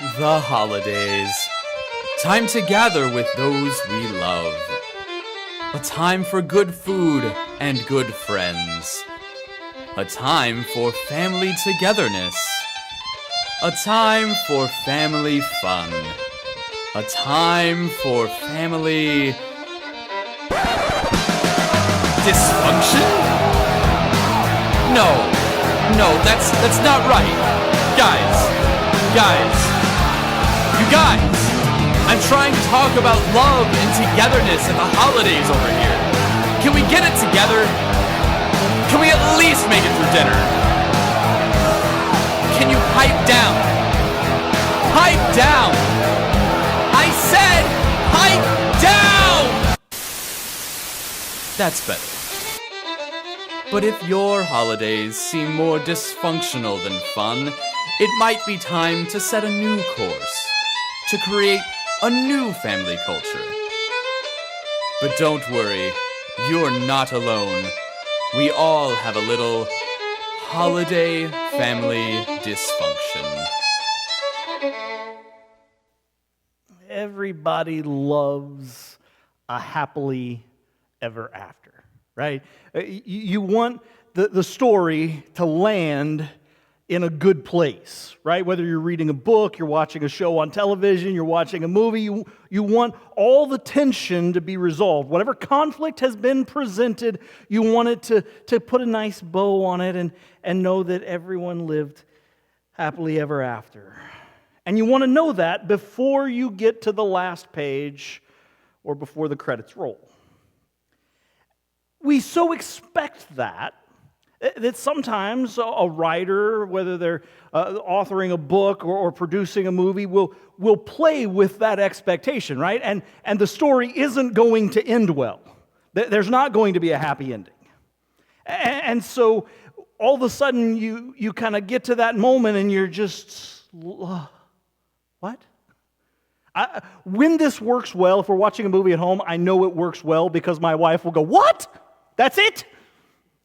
The holidays. Time to gather with those we love. A time for good food and good friends. A time for family togetherness. A time for family fun. A time for family... dysfunction? No, that's not right. You guys, I'm trying to talk about love and togetherness at the holidays over here. Can we get it together? Can we at least make it through dinner? Can you pipe down? Pipe down! I said pipe down! That's better. But if your holidays seem more dysfunctional than fun, it might be time to set a new course, to create a new family culture. But don't worry, you're not alone. We all have a little holiday family dysfunction. Everybody loves a happily ever after, right? You want the story to land in a good place, right? Whether you're reading a book, you're watching a show on television, you're watching a movie, you want all the tension to be resolved. Whatever conflict has been presented, you want it to put a nice bow on it and know that everyone lived happily ever after. And you want to know that before you get to the last page or before the credits roll. We so expect that sometimes a writer, whether they're authoring a book or producing a movie, will play with that expectation, right? And the story isn't going to end well. There's not going to be a happy ending. And so all of a sudden you kind of get to that moment and you're just, what? When this works well, if we're watching a movie at home, I know it works well because my wife will go, "What? That's it?"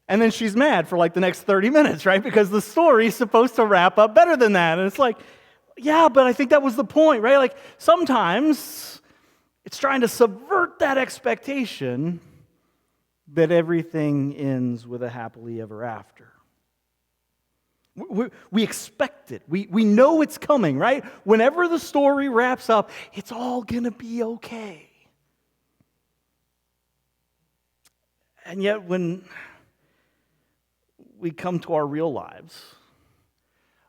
And then she's mad for like the next 30 minutes, right? Because the story's supposed to wrap up better than that. And it's like, yeah, but I think that was the point, right? Like sometimes it's trying to subvert that expectation that everything ends with a happily ever after. We expect it. We know it's coming, right? Whenever the story wraps up, it's all going to be okay. And yet when we come to our real lives,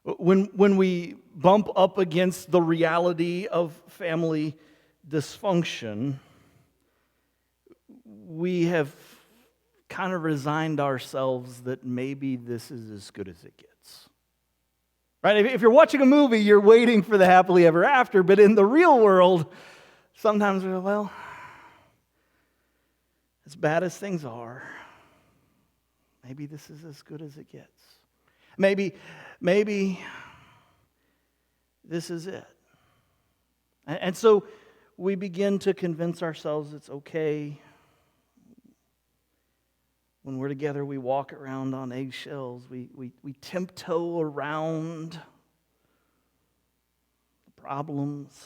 when we bump up against the reality of family dysfunction, we have kind of resigned ourselves that maybe this is as good as it gets. Right? If you're watching a movie, you're waiting for the happily ever after, but in the real world, sometimes we're, well, as bad as things are, maybe this is as good as it gets. Maybe this is it. And so we begin to convince ourselves it's okay. When we're together, we walk around on eggshells. We tiptoe around the problems.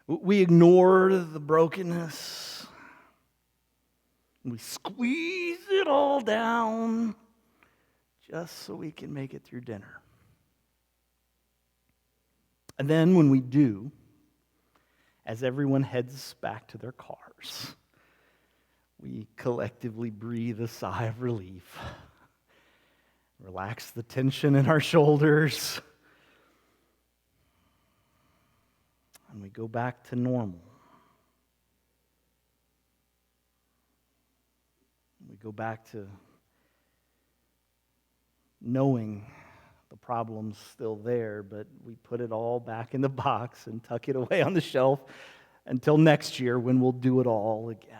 We ignore the brokenness. We squeeze it all down just so we can make it through dinner. And then when we do, as everyone heads back to their cars, we collectively breathe a sigh of relief, relax the tension in our shoulders, and we go back to normal. We go back to knowing the problem's still there, but we put it all back in the box and tuck it away on the shelf until next year when we'll do it all again.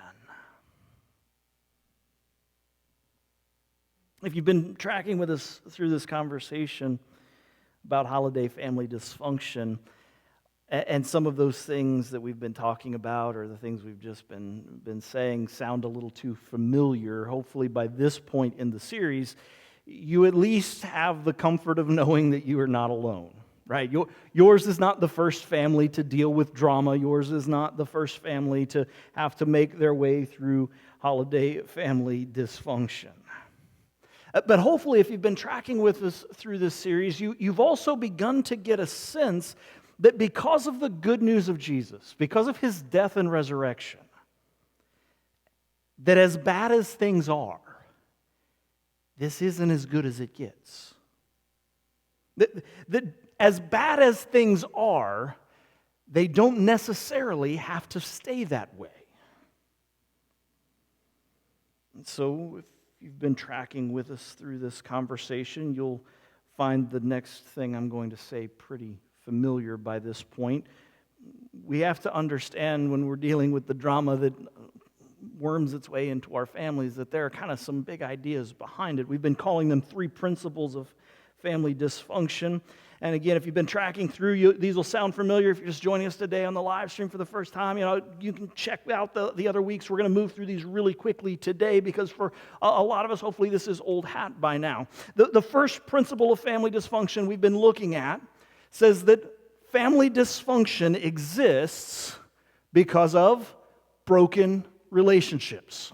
If you've been tracking with us through this conversation about holiday family dysfunction, and some of those things that we've been talking about or the things we've just been saying sound a little too familiar, hopefully by this point in the series, you at least have the comfort of knowing that you are not alone. right? Yours is not the first family to deal with drama. Yours is not the first family to have to make their way through holiday family dysfunction. But hopefully, if you've been tracking with us through this series, you've also begun to get a sense that because of the good news of Jesus, because of his death and resurrection, that as bad as things are, this isn't as good as it gets. That as bad as things are, they don't necessarily have to stay that way. And so, if you've been tracking with us through this conversation, you'll find the next thing I'm going to say pretty familiar by this point. We have to understand when we're dealing with the drama that worms its way into our families that there are kind of some big ideas behind it. We've been calling them 3 principles of family dysfunction. And again, if you've been tracking through, these will sound familiar. If you're just joining us today on the live stream for the first time, you can check out the other weeks. We're going to move through these really quickly today because for a lot of us, hopefully this is old hat by now. The first principle of family dysfunction we've been looking at says that family dysfunction exists because of broken relationships.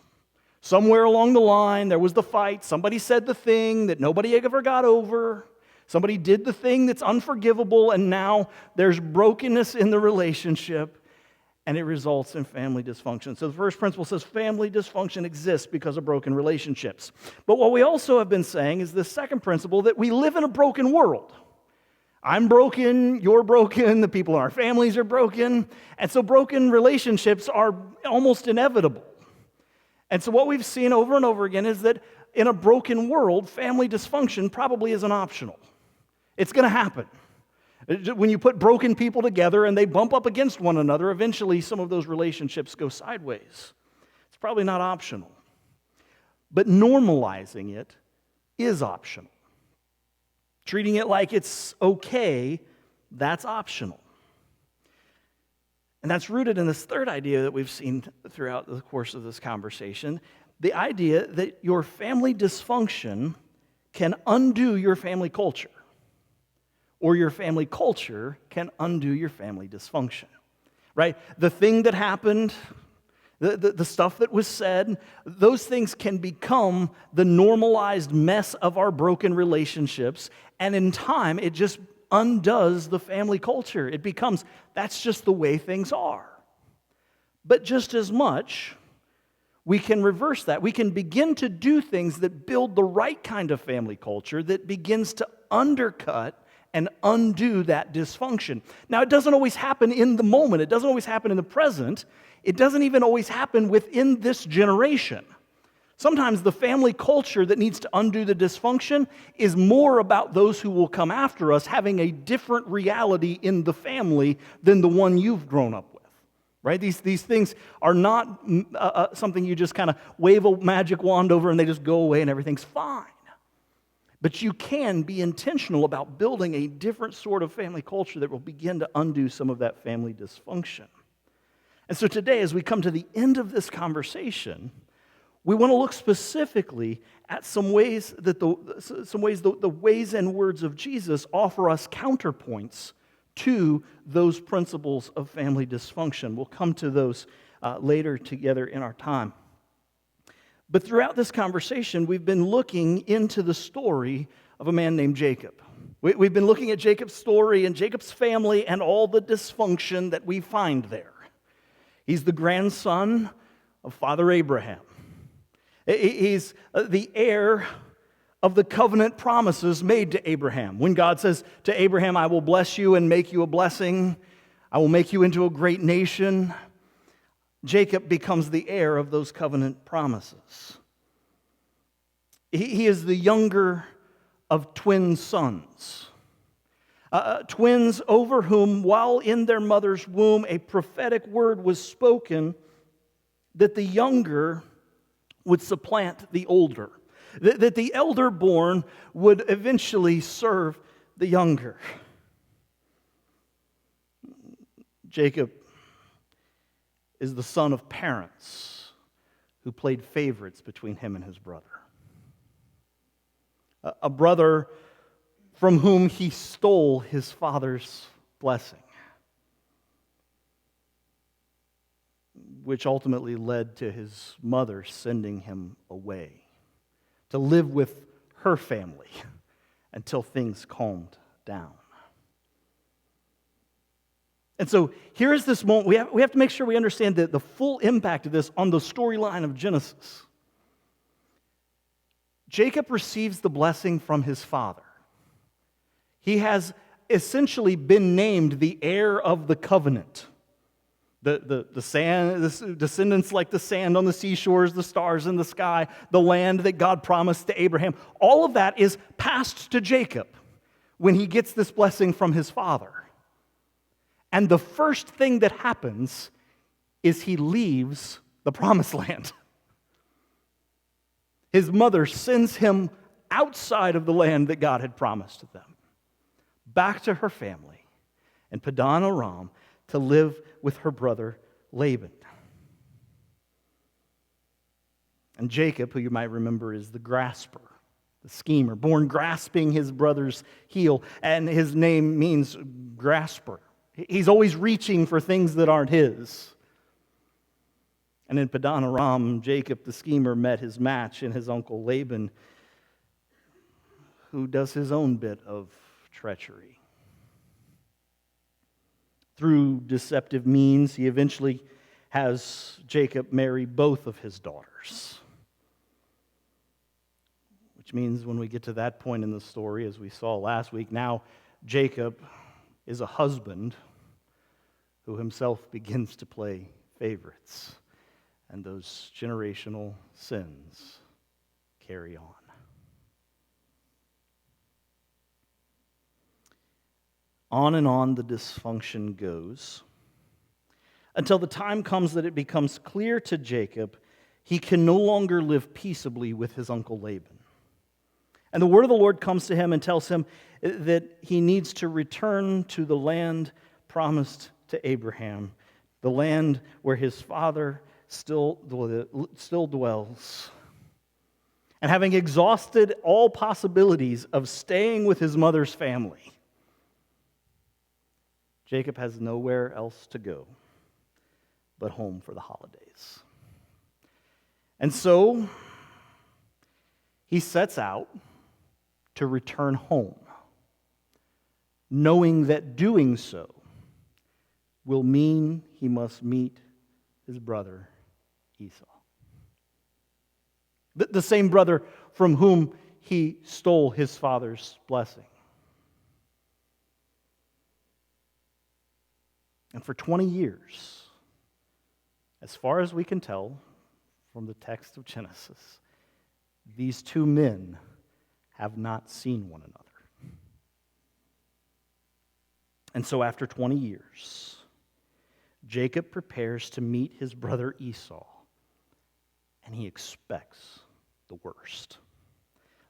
Somewhere along the line, there was the fight. Somebody said the thing that nobody ever got over. Somebody did the thing that's unforgivable, and now there's brokenness in the relationship, and it results in family dysfunction. So the first principle says family dysfunction exists because of broken relationships. But what we also have been saying is the second principle, that we live in a broken world. I'm broken, you're broken, the people in our families are broken, and so broken relationships are almost inevitable. And so what we've seen over and over again is that in a broken world, family dysfunction probably isn't optional. It's going to happen. When you put broken people together and they bump up against one another, eventually some of those relationships go sideways. It's probably not optional. But normalizing it is optional. Treating it like it's okay, that's optional. And that's rooted in this third idea that we've seen throughout the course of this conversation, the idea that your family dysfunction can undo your family culture, or your family culture can undo your family dysfunction, right? The thing that happened, the stuff that was said, those things can become the normalized mess of our broken relationships, and in time, it just undoes the family culture. It becomes, that's just the way things are. But just as much, we can reverse that. We can begin to do things that build the right kind of family culture that begins to undercut and undo that dysfunction. Now, it doesn't always happen in the moment. It doesn't always happen in the present. It doesn't even always happen within this generation. Sometimes the family culture that needs to undo the dysfunction is more about those who will come after us having a different reality in the family than the one you've grown up with. Right? These things are not something you just kind of wave a magic wand over and they just go away and everything's fine. But you can be intentional about building a different sort of family culture that will begin to undo some of that family dysfunction. And so today, as we come to the end of this conversation, we want to look specifically at some ways that the ways and words of Jesus offer us counterpoints to those principles of family dysfunction. We'll come to those later together in our time. But throughout this conversation, we've been looking into the story of a man named Jacob. We've been looking at Jacob's story and Jacob's family and all the dysfunction that we find there. He's the grandson of Father Abraham. He's the heir of the covenant promises made to Abraham. When God says to Abraham, I will bless you and make you a blessing, I will make you into a great nation, Jacob becomes the heir of those covenant promises. He is the younger of twin sons. Twins over whom, while in their mother's womb, a prophetic word was spoken that the younger would supplant the older, that the elder born would eventually serve the younger. Jacob is the son of parents who played favorites between him and his brother. A brother from whom he stole his father's blessing, which ultimately led to his mother sending him away to live with her family until things calmed down. And so here is this moment. We have to make sure we understand the full impact of this on the storyline of Genesis. Jacob receives the blessing from his father. He has essentially been named the heir of the covenant. The sand, the descendants like the sand on the seashores, the stars in the sky, the land that God promised to Abraham. All of that is passed to Jacob when he gets this blessing from his father. And the first thing that happens is he leaves the promised land. His mother sends him outside of the land that God had promised to them, back to her family in Padan Aram to live with her brother Laban. And Jacob, who you might remember is the grasper, the schemer, born grasping his brother's heel, and his name means grasper. He's always reaching for things that aren't his. And in Padan Aram, Jacob the schemer met his match in his uncle Laban, who does his own bit of treachery. Through deceptive means, he eventually has Jacob marry both of his daughters. Which means when we get to that point in the story, as we saw last week, now Jacob is a husband who himself begins to play favorites. And those generational sins carry on. On and on the dysfunction goes until the time comes that it becomes clear to Jacob he can no longer live peaceably with his uncle Laban. And the word of the Lord comes to him and tells him that he needs to return to the land promised to Abraham, the land where his father still dwells. And having exhausted all possibilities of staying with his mother's family, Jacob has nowhere else to go but home for the holidays. And so he sets out to return home, knowing that doing so will mean he must meet his brother Esau. The same brother from whom he stole his father's blessing. And for 20 years, as far as we can tell from the text of Genesis, these two men have not seen one another. And so after 20 years, Jacob prepares to meet his brother Esau, and he expects the worst.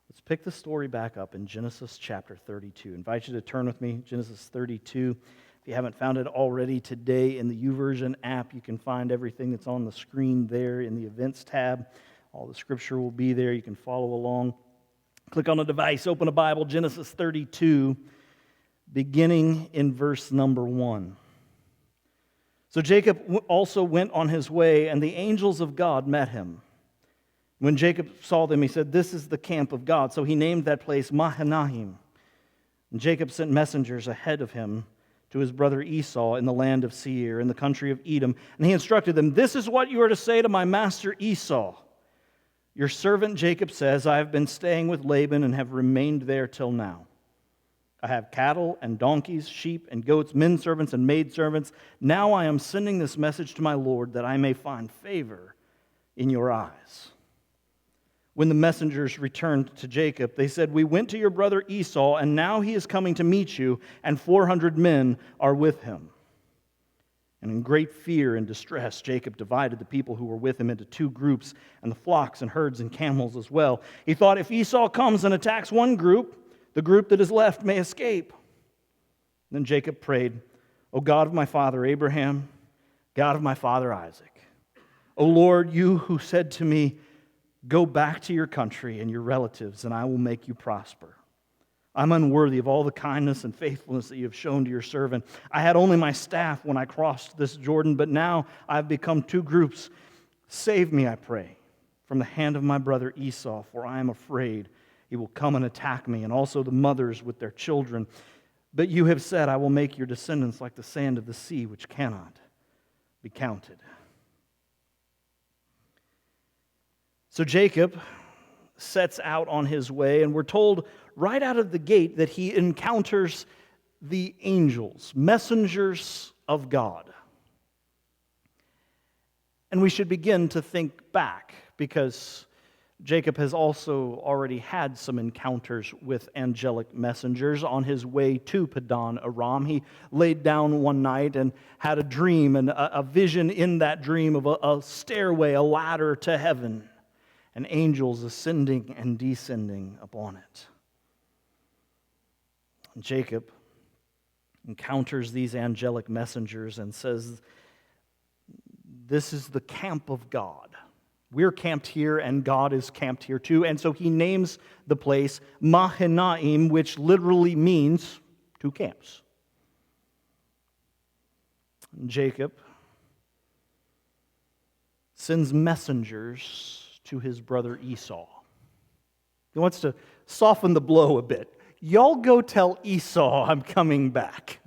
Let's pick the story back up in Genesis chapter 32. I invite you to turn with me, Genesis 32. If you haven't found it already today in the YouVersion app, you can find everything that's on the screen there in the events tab. All the scripture will be there. You can follow along. Click on a device, open a Bible, Genesis 32, beginning in verse number 1. So Jacob also went on his way, and the angels of God met him. When Jacob saw them, he said, "This is the camp of God." So he named that place Mahanaim. And Jacob sent messengers ahead of him to his brother Esau in the land of Seir, in the country of Edom. And he instructed them, "This is what you are to say to my master Esau. Your servant Jacob says, I have been staying with Laban and have remained there till now. I have cattle and donkeys, sheep and goats, men servants and maid servants. Now I am sending this message to my Lord that I may find favor in your eyes." When the messengers returned to Jacob, they said, "We went to your brother Esau, and now he is coming to meet you, and 400 men are with him." And in great fear and distress, Jacob divided the people who were with him into two groups, and the flocks and herds and camels as well. He thought, if Esau comes and attacks one group, the group that is left may escape. Then Jacob prayed, "O God of my father Abraham, God of my father Isaac, O Lord, you who said to me, 'Go back to your country and your relatives, and I will make you prosper.' I'm unworthy of all the kindness and faithfulness that you have shown to your servant. I had only my staff when I crossed this Jordan, but now I have become two groups. Save me, I pray, from the hand of my brother Esau, for I am afraid he will come and attack me, and also the mothers with their children. But you have said, I will make your descendants like the sand of the sea, which cannot be counted. So Jacob sets out on his way, and we're told right out of the gate that he encounters the angels, messengers of God. And we should begin to think back, because Jacob has also already had some encounters with angelic messengers on his way to Paddan Aram. He laid down one night and had a dream, and a vision in that dream of a stairway, a ladder to heaven, and angels ascending and descending upon it. And Jacob encounters these angelic messengers and says, this is the camp of God. We're camped here, and God is camped here too. And so he names the place Mahanaim, which literally means two camps. And Jacob sends messengers to his brother Esau. He wants to soften the blow a bit. Y'all go tell Esau I'm coming back.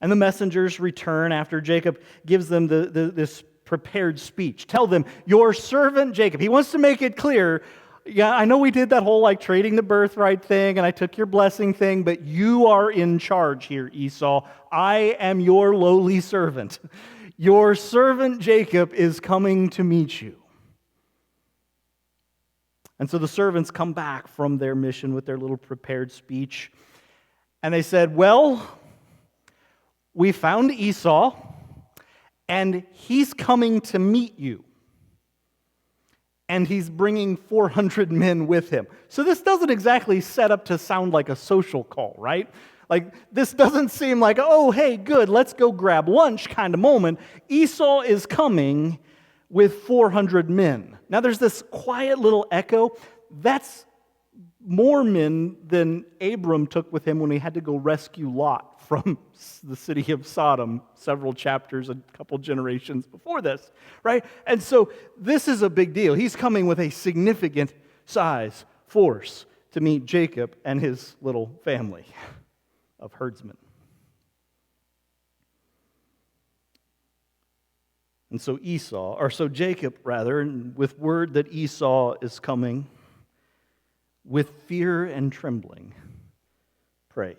And the messengers return after Jacob gives them this prepared speech. Tell them, your servant Jacob. He wants to make it clear, yeah, I know we did that whole like trading the birthright thing, and I took your blessing thing, but you are in charge here, Esau. I am your lowly servant. Your servant Jacob is coming to meet you. And so the servants come back from their mission with their little prepared speech. And they said, well, we found Esau, and he's coming to meet you. And he's bringing 400 men with him. So this doesn't exactly set up to sound like a social call, right? Like, this doesn't seem like, oh, hey, good, let's go grab lunch kind of moment. Esau is coming with 400 men. Now, there's this quiet little echo. That's more men than Abram took with him when he had to go rescue Lot from the city of Sodom several chapters, a couple generations before this, right? And so this is a big deal. He's coming with a significant size force to meet Jacob and his little family of herdsmen. And so Jacob, with word that Esau is coming, with fear and trembling, prays.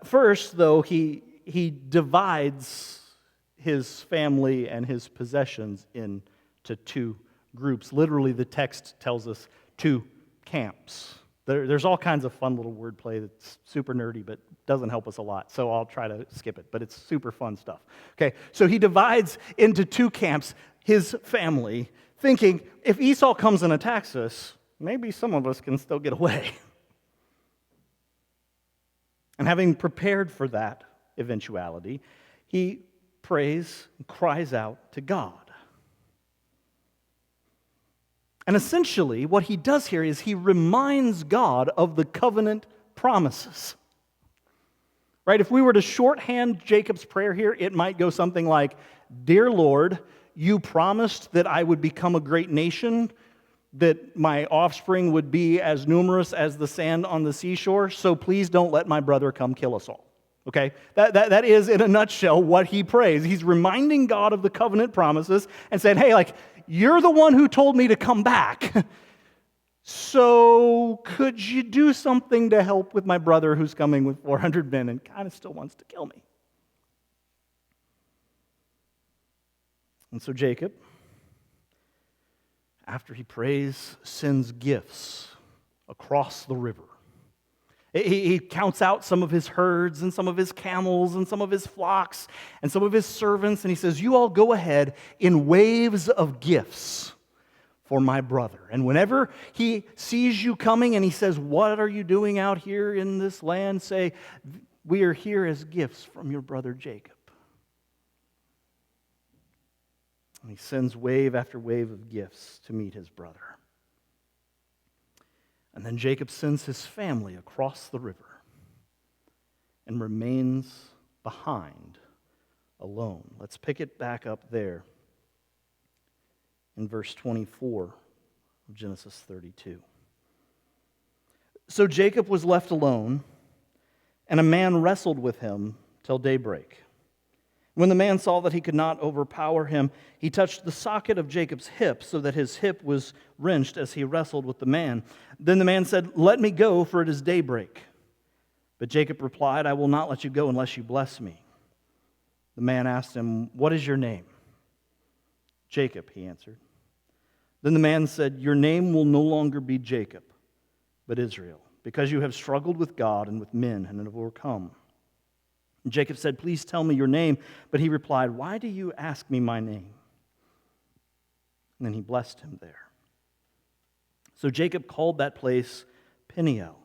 First, though, he divides his family and his possessions into two groups. Literally, the text tells us two camps. There's all kinds of fun little wordplay that's super nerdy, but doesn't help us a lot, so I'll try to skip it, but it's super fun stuff. Okay, so he divides into two camps his family, thinking, if Esau comes and attacks us, maybe some of us can still get away. And having prepared for that eventuality, he prays and cries out to God. And essentially, what he does here is he reminds God of the covenant promises. Right? If we were to shorthand Jacob's prayer here, it might go something like, Dear Lord, you promised that I would become a great nation, that my offspring would be as numerous as the sand on the seashore, so please don't let my brother come kill us all. Okay? That is, in a nutshell, what he prays. He's reminding God of the covenant promises and saying, hey, you're the one who told me to come back. So could you do something to help with my brother who's coming with 400 men and kind of still wants to kill me? And so Jacob, after he prays, sends gifts across the river. He counts out some of his herds and some of his camels and some of his flocks and some of his servants, and he says, you all go ahead in waves of gifts for my brother. And whenever he sees you coming and he says, what are you doing out here in this land? Say, we are here as gifts from your brother Jacob. And he sends wave after wave of gifts to meet his brother. And then Jacob sends his family across the river and remains behind alone. Let's pick it back up there in verse 24 of Genesis 32. So Jacob was left alone, and a man wrestled with him till daybreak. When the man saw that he could not overpower him, he touched the socket of Jacob's hip so that his hip was wrenched as he wrestled with the man. Then the man said, "Let me go, for it is daybreak." But Jacob replied, "I will not let you go unless you bless me." The man asked him, "What is your name?" "Jacob," he answered. Then the man said, "Your name will no longer be Jacob, but Israel, because you have struggled with God and with men and have overcome." And Jacob said, "Please tell me your name." But he replied, "Why do you ask me my name?" And then he blessed him there. So Jacob called that place Peniel,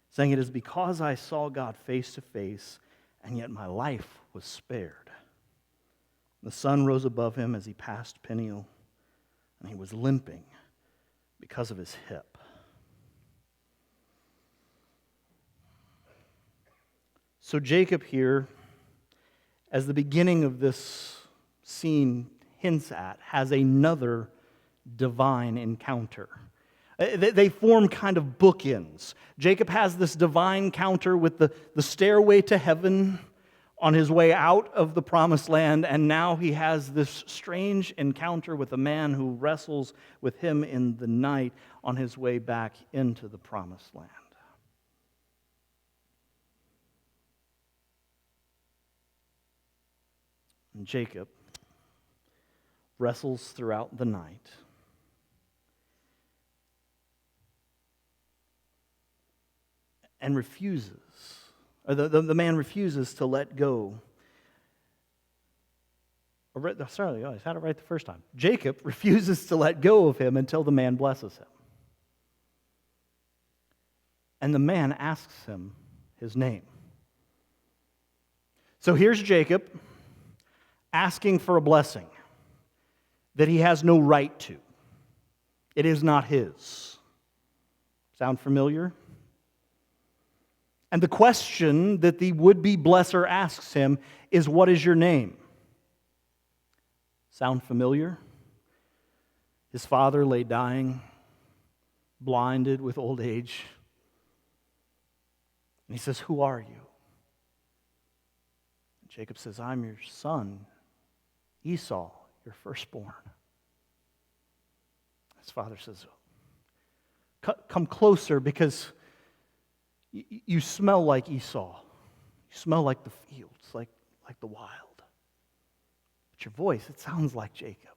saying, "It is because I saw God face to face, and yet my life was spared." The sun rose above him as he passed Peniel, and he was limping because of his hip. So Jacob here, as the beginning of this scene hints at, has another divine encounter. They form kind of bookends. Jacob has this divine encounter with the stairway to heaven on his way out of the promised land, and now he has this strange encounter with a man who wrestles with him in the night on his way back into the promised land. And Jacob wrestles throughout the night. And refuses, or the man refuses to let go. Sorry, I had it right the first time. Jacob refuses to let go of him until the man blesses him. And the man asks him his name. So here's Jacob asking for a blessing that he has no right to. It is not his. Sound familiar? And the question that the would-be blesser asks him is, "What is your name?" Sound familiar? His father lay dying, blinded with old age. And he says, "Who are you?" And Jacob says, "I'm your son, Esau, your firstborn." His father says, "Come closer, because you smell like Esau. You smell like the fields, like the wild. But your voice, it sounds like Jacob."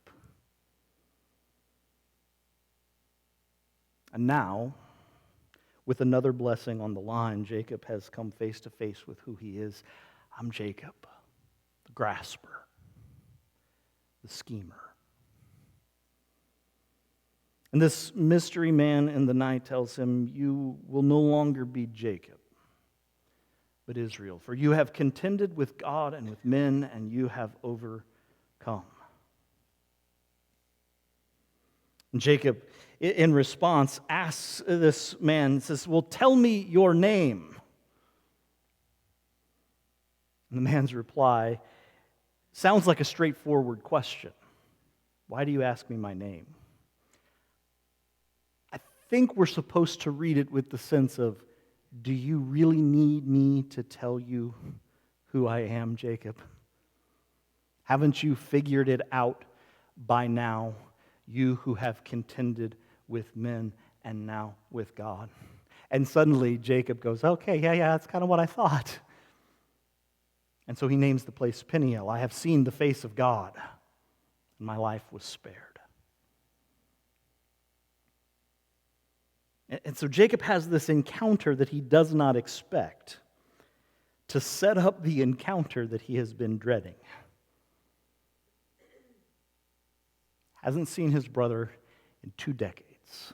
And now, with another blessing on the line, Jacob has come face to face with who he is. "I'm Jacob, the grasper, the schemer." And this mystery man in the night tells him, "You will no longer be Jacob, but Israel, for you have contended with God and with men, and you have overcome." And Jacob, in response, asks this man, says, "Well, tell me your name." And the man's reply sounds like a straightforward question. "Why do you ask me my name?" I think we're supposed to read it with the sense of, do you really need me to tell you who I am, Jacob? Haven't you figured it out by now, you who have contended with men and now with God? And suddenly Jacob goes, "Okay, yeah, that's kind of what I thought." And so he names the place Peniel. "I have seen the face of God, and my life was spared." And so Jacob has this encounter that he does not expect to set up the encounter that he has been dreading. Hasn't seen his brother in 2 decades.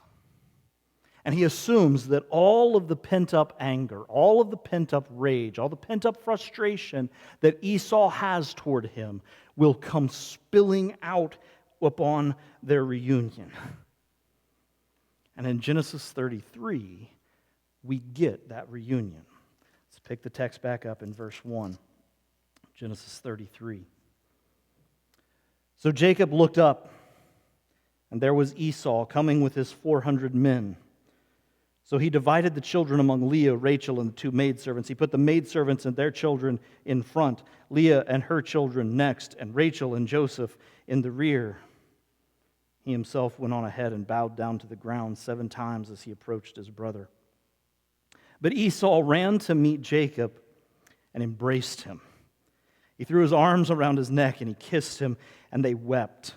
And he assumes that all of the pent-up anger, all of the pent-up rage, all the pent-up frustration that Esau has toward him will come spilling out upon their reunion. And in Genesis 33, we get that reunion. Let's pick the text back up in verse 1. Genesis 33. So Jacob looked up, and there was Esau coming with his 400 men. So he divided the children among Leah, Rachel, and the two maidservants. He put the maidservants and their children in front, Leah and her children next, and Rachel and Joseph in the rear. He himself went on ahead and bowed down to the ground 7 times as he approached his brother. But Esau ran to meet Jacob and embraced him. He threw his arms around his neck and he kissed him, and they wept.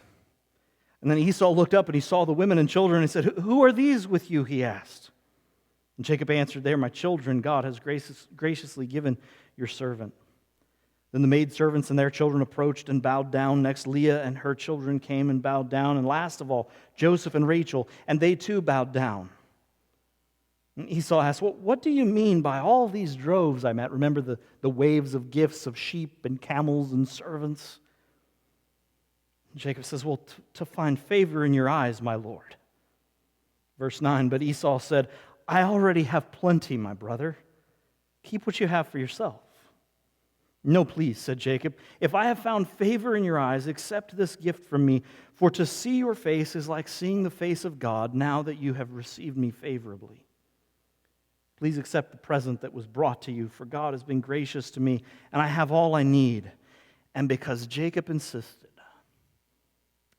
And then Esau looked up and he saw the women and children and he said, "Who are these with you?" he asked. And Jacob answered, "They are my children. God has graciously given your servant." Then the maidservants and their children approached and bowed down. Next, Leah and her children came and bowed down. And last of all, Joseph and Rachel, and they too bowed down. And Esau asked, "What do you mean by all these droves I met?" Remember the waves of gifts of sheep and camels and servants? And Jacob says, "Well, to find favor in your eyes, my lord." Verse 9, but Esau said, "I already have plenty, my brother. Keep what you have for yourself." "No, please," said Jacob. "If I have found favor in your eyes, accept this gift from me. For to see your face is like seeing the face of God now that you have received me favorably. Please accept the present that was brought to you, for God has been gracious to me, and I have all I need." And because Jacob insisted,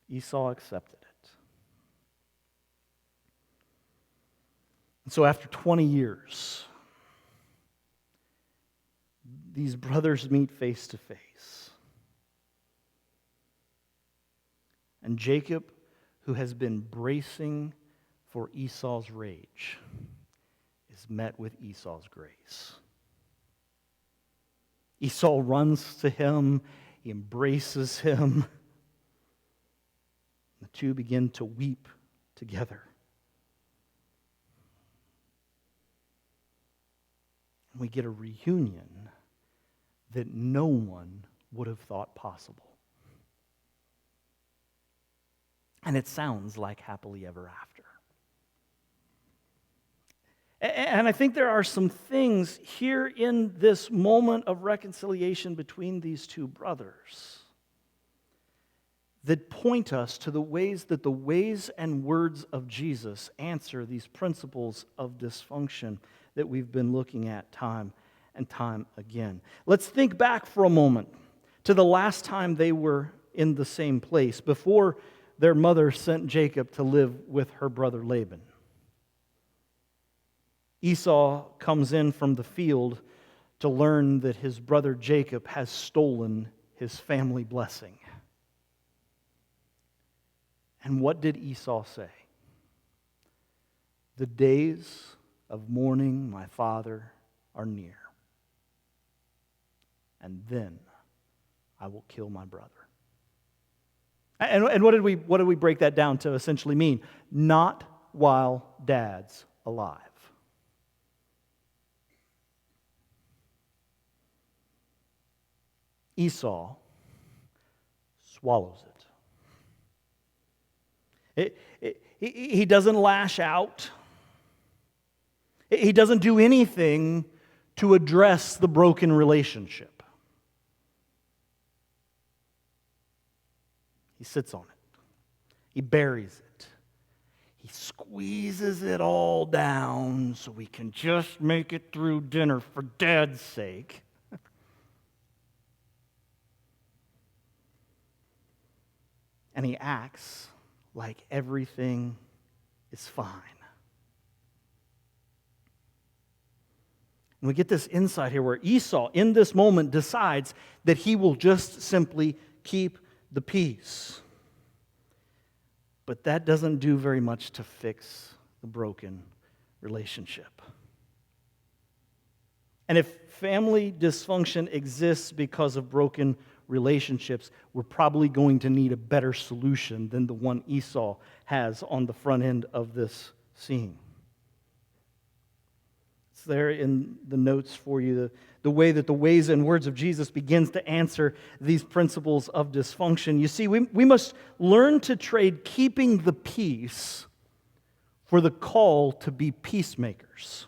Esau accepted it. And so after 20 years, these brothers meet face to face. And Jacob, who has been bracing for Esau's rage, is met with Esau's grace. Esau runs to him, he embraces him. The two begin to weep together. And we get a reunion that no one would have thought possible. And it sounds like happily ever after. And I think there are some things here in this moment of reconciliation between these two brothers that point us to the ways that the ways and words of Jesus answer these principles of dysfunction that we've been looking at time and time again. Let's think back for a moment to the last time they were in the same place, before their mother sent Jacob to live with her brother Laban. Esau comes in from the field to learn that his brother Jacob has stolen his family blessing. And what did Esau say? "The days of mourning my father are near, and then I will kill my brother." And what did we break that down to essentially mean? Not while Dad's alive. Esau swallows it. He doesn't lash out. He doesn't do anything to address the broken relationship. He sits on it. He buries it. He squeezes it all down so we can just make it through dinner for Dad's sake. And he acts like everything is fine. And we get this insight here where Esau, in this moment, decides that he will just simply keep the peace. But that doesn't do very much to fix the broken relationship. And if family dysfunction exists because of broken relationships, we're probably going to need a better solution than the one Esau has on the front end of this scene. It's there in the notes for you, the way that the ways and words of Jesus begins to answer these principles of dysfunction. You see, we must learn to trade keeping the peace for the call to be peacemakers.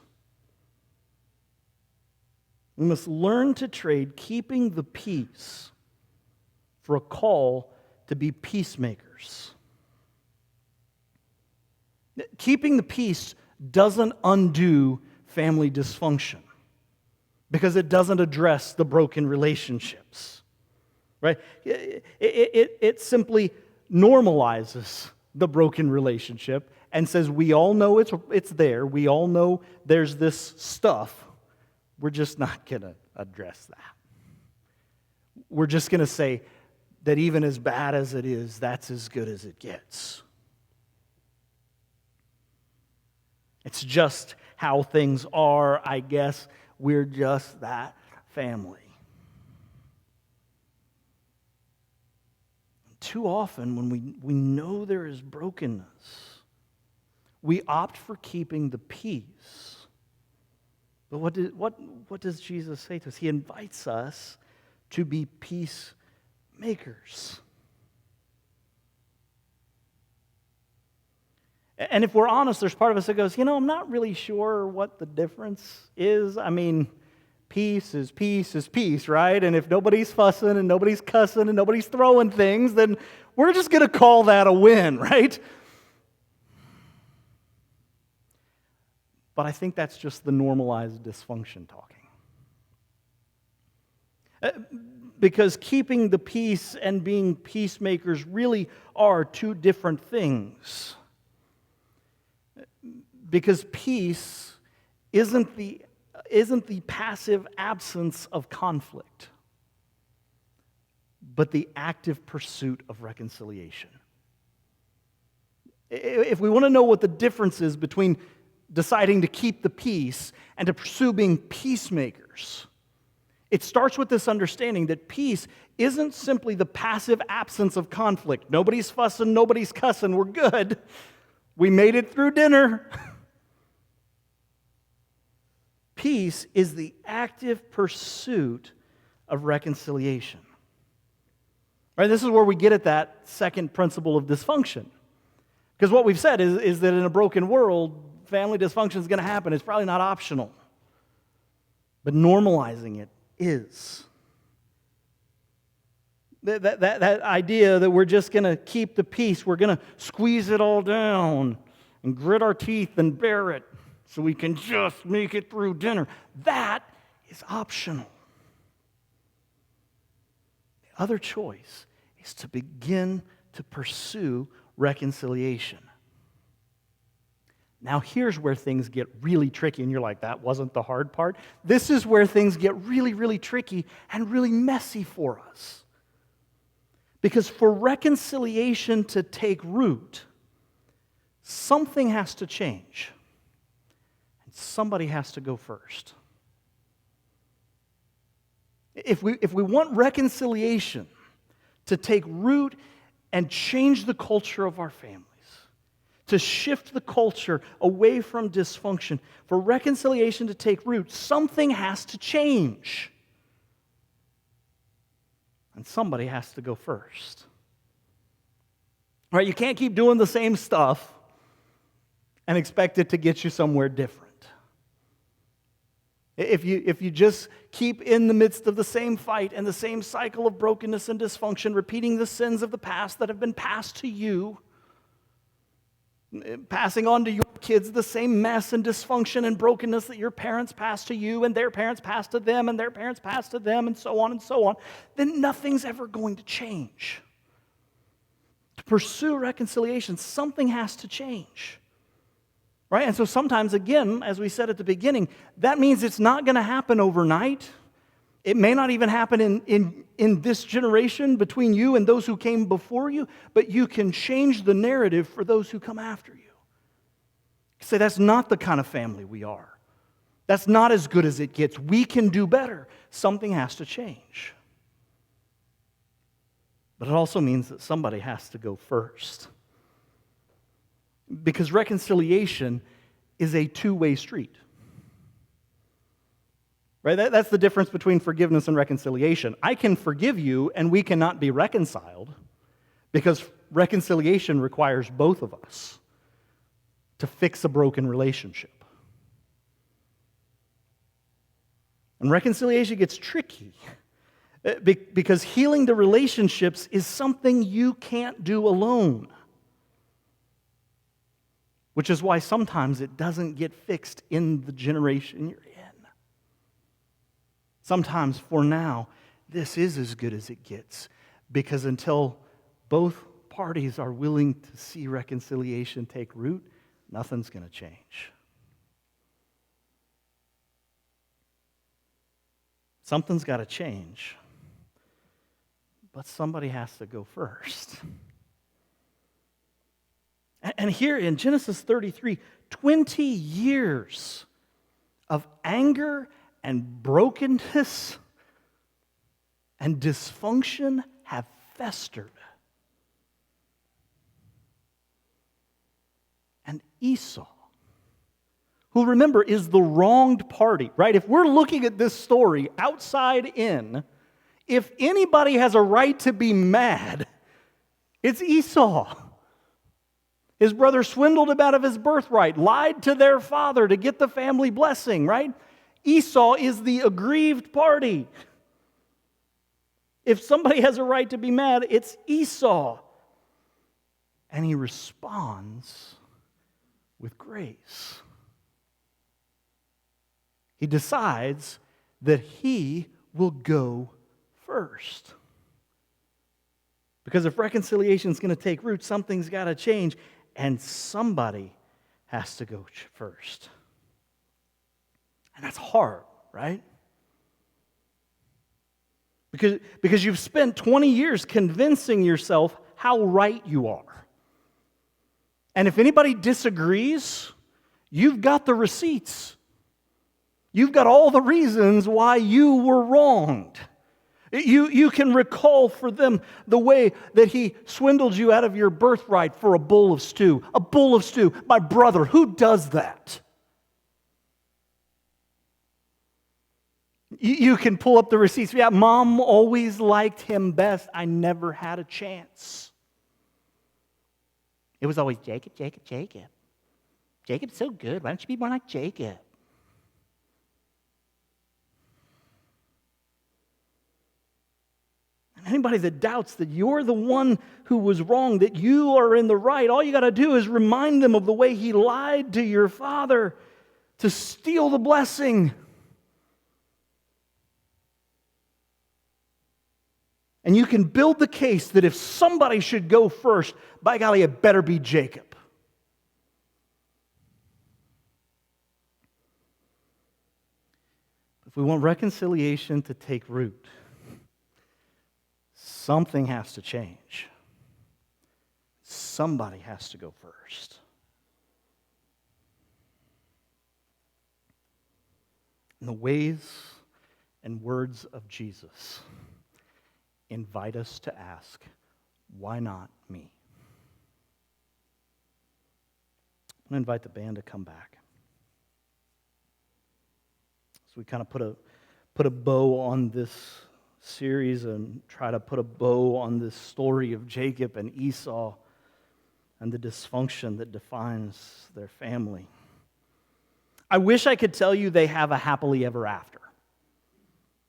We must learn to trade keeping the peace for a call to be peacemakers. Keeping the peace doesn't undo family dysfunction because it doesn't address the broken relationships, right? It simply normalizes the broken relationship and says we all know it's there. We all know there's this stuff. We're just not going to address that. We're just going to say that even as bad as it is, that's as good as it gets. It's just how things are, I guess. We're just that family. Too often, when we know there is brokenness, we opt for keeping the peace. But what does Jesus say to us? He invites us to be peacemakers. And if we're honest, there's part of us that goes, I'm not really sure what the difference is. I mean, peace is peace, right? And if nobody's fussing and nobody's cussing and nobody's throwing things, then we're just going to call that a win, right? But I think that's just the normalized dysfunction talking. Because keeping the peace and being peacemakers really are two different things. Because peace isn't the passive absence of conflict, but the active pursuit of reconciliation. If we want to know what the difference is between deciding to keep the peace and to pursue being peacemakers, it starts with this understanding that peace isn't simply the passive absence of conflict. Nobody's fussing, nobody's cussing, we're good. We made it through dinner. Peace is the active pursuit of reconciliation. Right? This is where we get at that second principle of dysfunction. Because what we've said is that in a broken world, family dysfunction is going to happen. It's probably not optional. But normalizing it is. That idea that we're just going to keep the peace, we're going to squeeze it all down and grit our teeth and bear it so we can just make it through dinner, that is optional. The other choice is to begin to pursue reconciliation. Now here's where things get really tricky, and you're like, that wasn't the hard part. This is where things get really, really tricky and really messy for us. Because for reconciliation to take root, something has to change. And somebody has to go first. If we want reconciliation to take root and change the culture of our families, to shift the culture away from dysfunction, for reconciliation to take root, something has to change. And somebody has to go first. All right, you can't keep doing the same stuff and expect it to get you somewhere different. If you just keep in the midst of the same fight and the same cycle of brokenness and dysfunction, repeating the sins of the past that have been passed to you, passing on to your kids the same mess and dysfunction and brokenness that your parents passed to you and their parents passed to them and their parents passed to them and so on, then nothing's ever going to change. To pursue reconciliation, something has to change. Right? And so sometimes, again, as we said at the beginning, that means it's not going to happen overnight. It may not even happen in this generation between you and those who came before you, but you can change the narrative for those who come after you. You say, that's not the kind of family we are. That's not as good as it gets. We can do better. Something has to change. But it also means that somebody has to go first. Because reconciliation is a two-way street. Right? That's the difference between forgiveness and reconciliation. I can forgive you and we cannot be reconciled because reconciliation requires both of us to fix a broken relationship. And reconciliation gets tricky because healing the relationships is something you can't do alone. Which is why sometimes it doesn't get fixed in the generation you're in. Sometimes, for now, this is as good as it gets, because until both parties are willing to see reconciliation take root, nothing's going to change. Something's got to change, but somebody has to go first. And here in Genesis 33, 20 years of anger and brokenness and dysfunction have festered. And Esau, who, remember, is the wronged party, right? If we're looking at this story outside in, if anybody has a right to be mad, it's Esau. His brother swindled him out of his birthright, lied to their father to get the family blessing, right? Esau is the aggrieved party. If somebody has a right to be mad, it's Esau. And he responds with grace. He decides that he will go first. Because if reconciliation is going to take root, something's got to change. And somebody has to go first. And that's hard, right? Because you've spent 20 years convincing yourself how right you are. And if anybody disagrees, you've got the receipts. You've got all the reasons why you were wronged. You can recall for them the way that he swindled you out of your birthright for a bowl of stew. A bowl of stew. My brother, who does that? You can pull up the receipts. Yeah, Mom always liked him best. I never had a chance. It was always Jacob, Jacob, Jacob. Jacob's so good. Why don't you be more like Jacob? Anybody that doubts that you're the one who was wrong, that you are in the right, all you got to do is remind them of the way he lied to your father to steal the blessing. And you can build the case that if somebody should go first, by golly, it better be Jacob. If we want reconciliation to take root, something has to change. Somebody has to go first. And the ways and words of Jesus invite us to ask, why not me? I'm going to invite the band to come back. So we kind of put a bow on this series and try to put a bow on this story of Jacob and Esau and the dysfunction that defines their family. I wish I could tell you they have a happily ever after.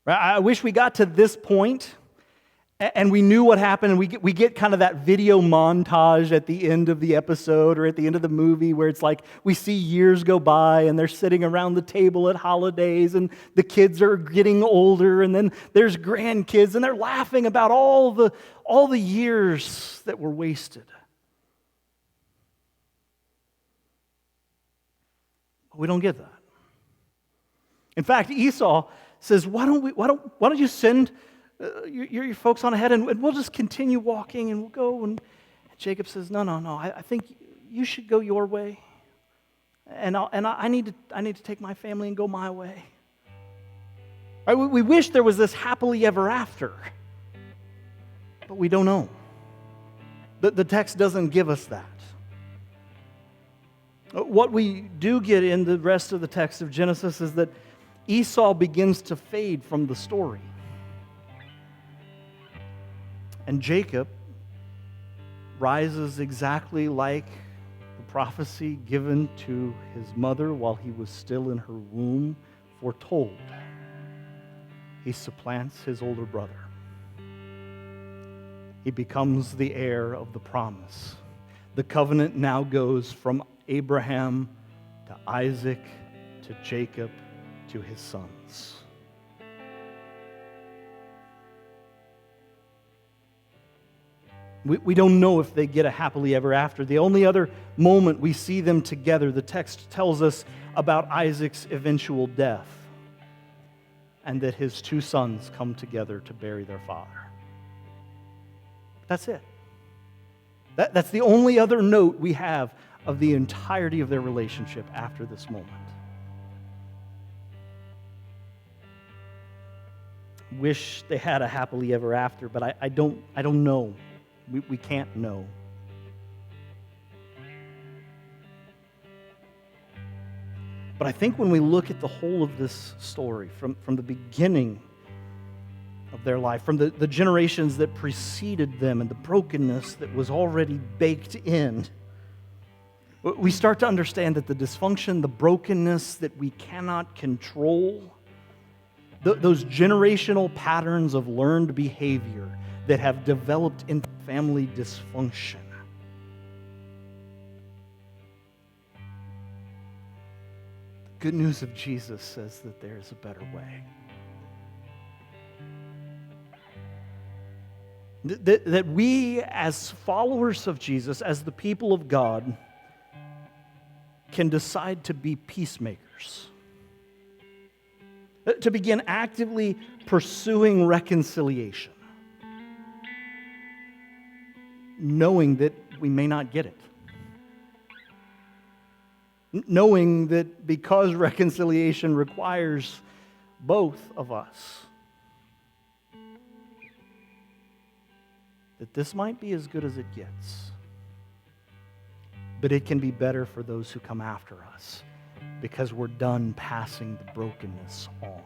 I wish we got to this point and we knew what happened, and we get kind of that video montage at the end of the episode or at the end of the movie where it's like we see years go by and they're sitting around the table at holidays and the kids are getting older and then there's grandkids and they're laughing about all the years that were wasted. We don't get that. In fact, Esau says, why don't you send your folks on ahead, and we'll just continue walking, and we'll go. And Jacob says, no. I think you should go your way, and I need to take my family and go my way. Right? We wish there was this happily ever after, but we don't know. The text doesn't give us that. What we do get in the rest of the text of Genesis is that Esau begins to fade from the story. And Jacob rises exactly like the prophecy given to his mother while he was still in her womb foretold, he supplants his older brother. He becomes the heir of the promise. The covenant now goes from Abraham to Isaac to Jacob to his sons. We don't know if they get a happily ever after. The only other moment we see them together, the text tells us about Isaac's eventual death and that his two sons come together to bury their father. That's it. That's the only other note we have of the entirety of their relationship after this moment. Wish they had a happily ever after, but I don't know. We can't know. But I think when we look at the whole of this story, from the beginning of their life, from the generations that preceded them and the brokenness that was already baked in, we start to understand that the dysfunction, the brokenness that we cannot control, those generational patterns of learned behavior that have developed into family dysfunction, the good news of Jesus says that there is a better way. That we, as followers of Jesus, as the people of God, can decide to be peacemakers. To begin actively pursuing reconciliation, knowing that we may not get it. Knowing that because reconciliation requires both of us, that this might be as good as it gets. But it can be better for those who come after us because we're done passing the brokenness on.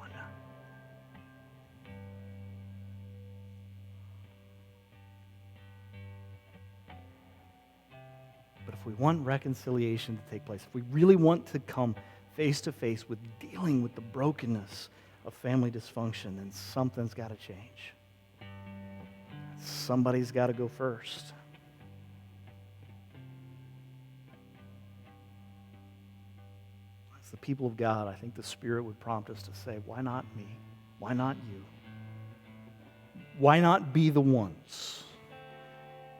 But if we want reconciliation to take place, if we really want to come face to face with dealing with the brokenness of family dysfunction, then something's got to change. Somebody's got to go first. As the people of God, I think the Spirit would prompt us to say, why not me? Why not you? Why not be the ones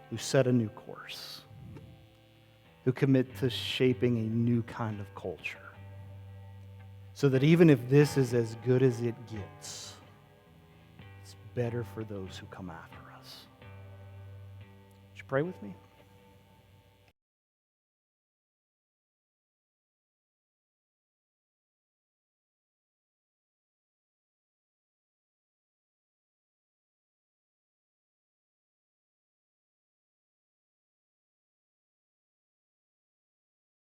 who set a new course, who commit to shaping a new kind of culture, so that even if this is as good as it gets, it's better for those who come after us. Would you pray with me?